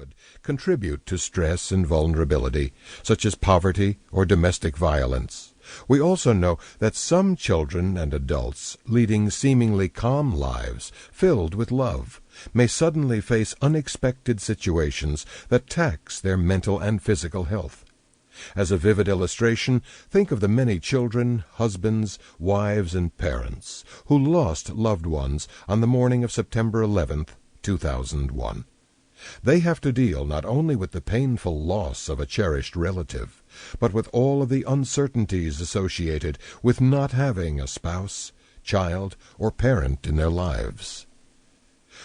childhood contribute to stress and vulnerability, such as poverty or domestic violence. We also know that some children and adults leading seemingly calm lives filled with love may suddenly face unexpected situations that tax their mental and physical health. As a vivid illustration, think of the many children, husbands, wives, and parents who lost loved ones on the morning of September 11th, 2001. They have to deal not only with the painful loss of a cherished relative, but with all of the uncertainties associated with not having a spouse, child, or parent in their lives.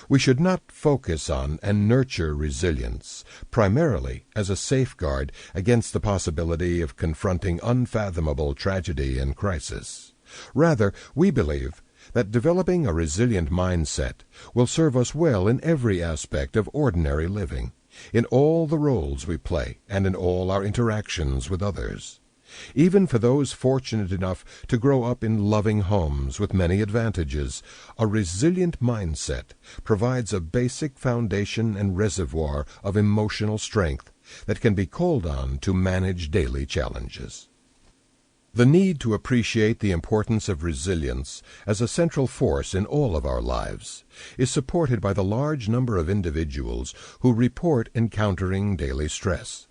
We should not focus on and nurture resilience primarily as a safeguard against the possibility of confronting unfathomable tragedy and crisis. Rather, we believe that developing a resilient mindset will serve us well in every aspect of ordinary living, in all the roles we play, and in all our interactions with others. Even for those fortunate enough to grow up in loving homes with many advantages, a resilient mindset provides a basic foundation and reservoir of emotional strength that can be called on to manage daily challenges. The need to appreciate the importance of resilience as a central force in all of our lives is supported by the large number of individuals who report encountering daily stress.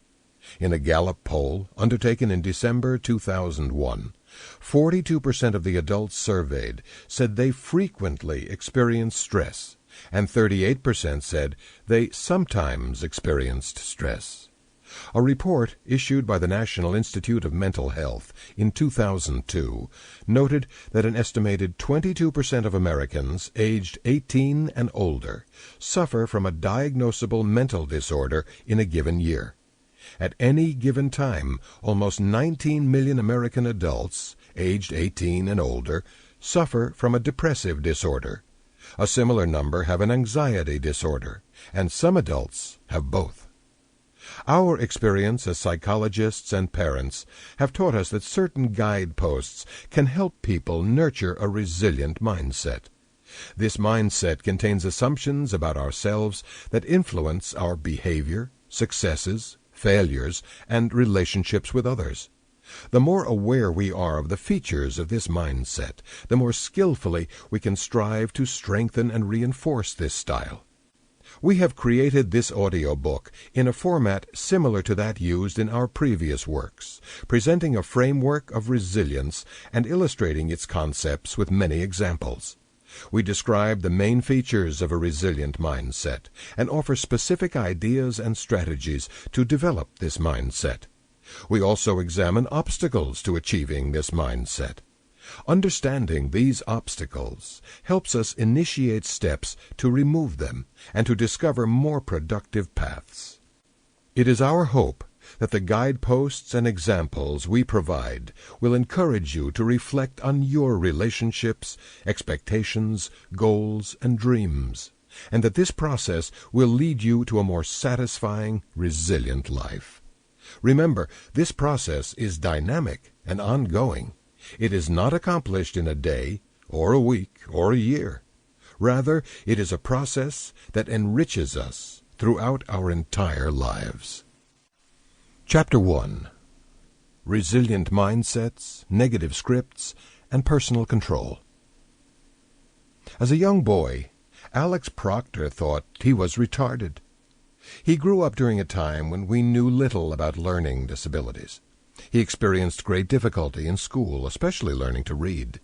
In a Gallup poll undertaken in December 2001, 42% of the adults surveyed said they frequently experience stress, and 38% said they sometimes experienced stress. A report issued by the National Institute of Mental Health in 2002 noted that an estimated 22% of Americans aged 18 and older suffer from a diagnosable mental disorder in a given year. At any given time, almost 19 million American adults, aged 18 and older, suffer from a depressive disorder. A similar number have an anxiety disorder, and some adults have both. Our experience as psychologists and parents have taught us that certain guideposts can help people nurture a resilient mindset. This mindset contains assumptions about ourselves that influence our behavior, successes, failures, and relationships with others. The more aware we are of the features of this mindset, the more skillfully we can strive to strengthen and reinforce this style. We have created this audiobook in a format similar to that used in our previous works, presenting a framework of resilience and illustrating its concepts with many examples. We describe the main features of a resilient mindset and offer specific ideas and strategies to develop this mindset. We also examine obstacles to achieving this mindset. Understanding these obstacles helps us initiate steps to remove them and to discover more productive paths. It is our hope that the guideposts and examples we provide will encourage you to reflect on your relationships, expectations, goals, and dreams, and that this process will lead you to a more satisfying, resilient life. Remember, this process is dynamic and ongoing. It is not accomplished in a day, or a week, or a year. Rather, it is a process that enriches us throughout our entire lives. Chapter 1. Resilient Mindsets, Negative Scripts, and Personal Control. As a young boy, Alex Proctor thought he was retarded. He grew up during a time when we knew little about learning disabilities. He experienced great difficulty in school, especially learning to read.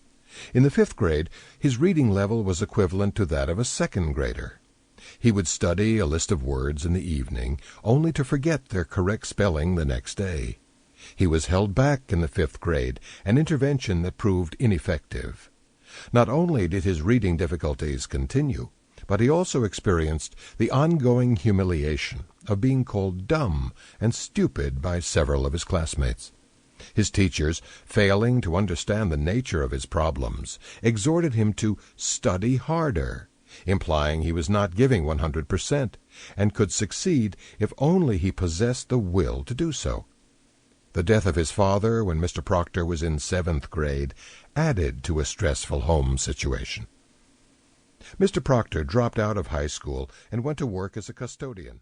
In the 5th grade, his reading level was equivalent to that of a 2nd grader. He would study a list of words in the evening, only to forget their correct spelling the next day. He was held back in the 5th grade, an intervention that proved ineffective. Not only did his reading difficulties continue, but he also experienced the ongoing humiliation of being called dumb and stupid by several of his classmates. His teachers, failing to understand the nature of his problems, exhorted him to study harder, implying he was not giving 100% and could succeed if only he possessed the will to do so. The death of his father when Mr. Proctor was in 7th grade added to a stressful home situation. Mr. Proctor dropped out of high school and went to work as a custodian.